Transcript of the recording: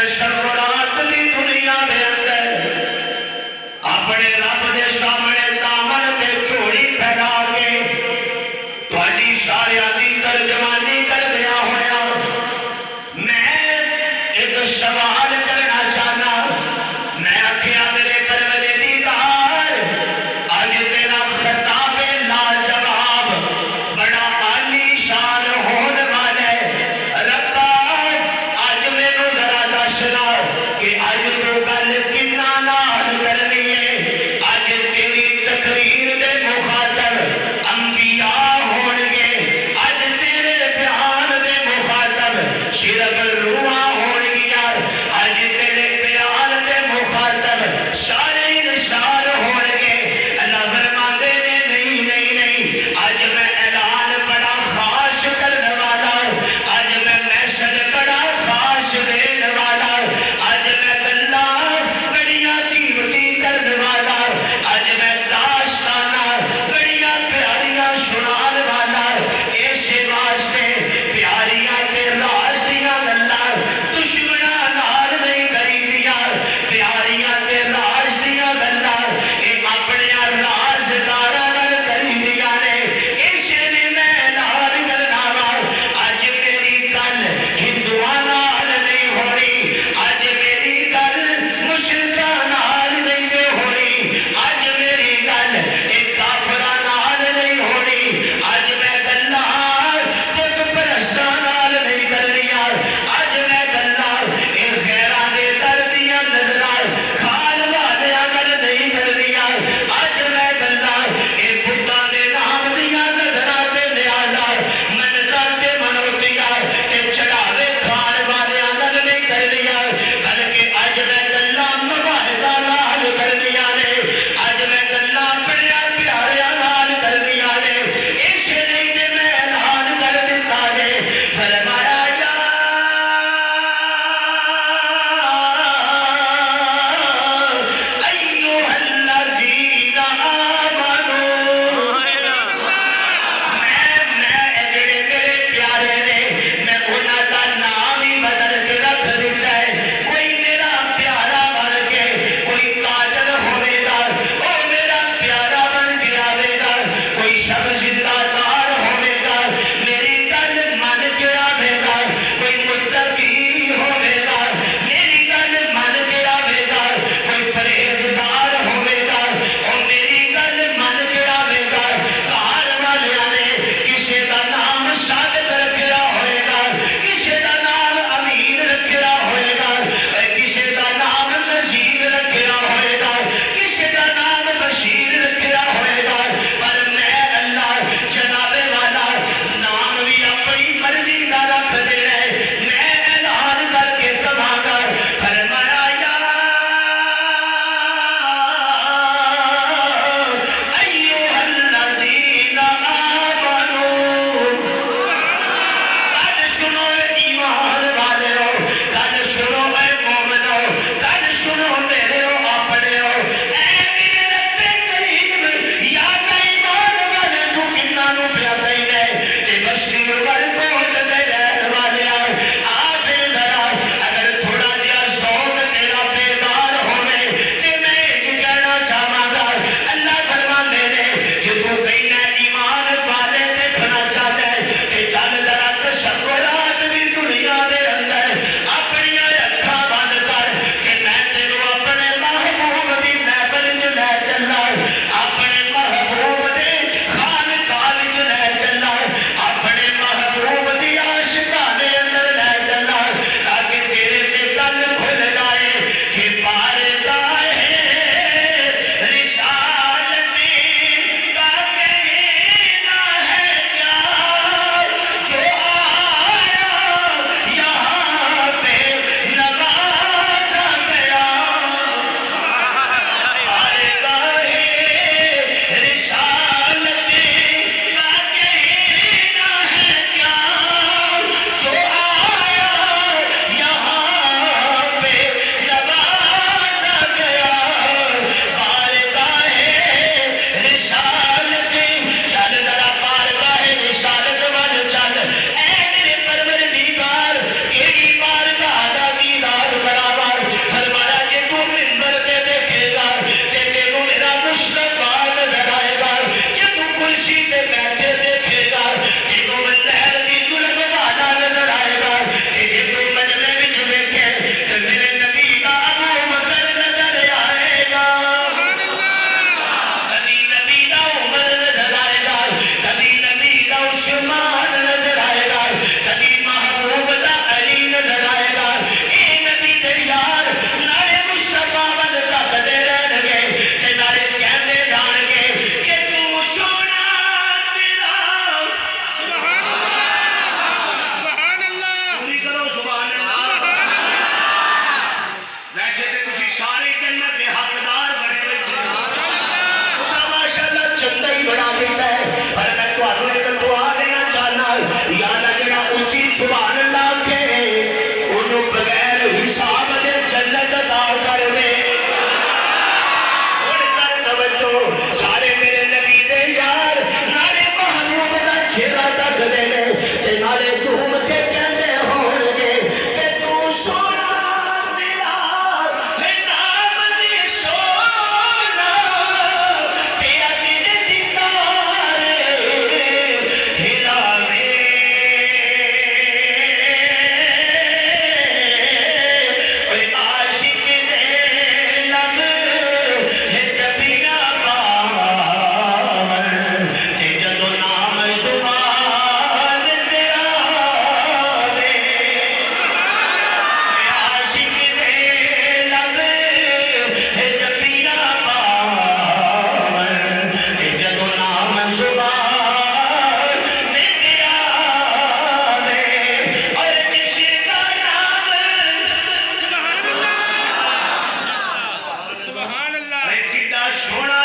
تشکرات دی دنیا دے اندر اپنے رب دے سامنے دامن تے چوڑی پھیلا کے تہاڈی ساریاں دی ترجمانی کر دیا ہویا میں ایک سوال کرنا چاہنا میں آکھیا میرے پروردگار اج تیرا خطاب لاجواب بڑا عالی شان ہون والا ہے ربا اج مینوں ذرا دسنا کہ اج تو گل کنا نال کرنی ہے اج تیری تقریر دے مخاطب انبیاء ہون گے اج تیرے بیان دے مخاطب صرف روحاں ہون گیا اج تیرے بیان دے مخاطب سارے انسان ہون گے اللہ فرماندے نے نہیں نہیں نہیں اج میں اعلان بڑا خاص کرنے والا اج میں میسج بڑا خاص دینے والا اج میں گلاں بڑیاں قیمتی کرنے والا اج میں داستاناں بڑیاں پیاریاں سنان والا اس واسطے پیاریاں تے راز دیاں گلاں سونا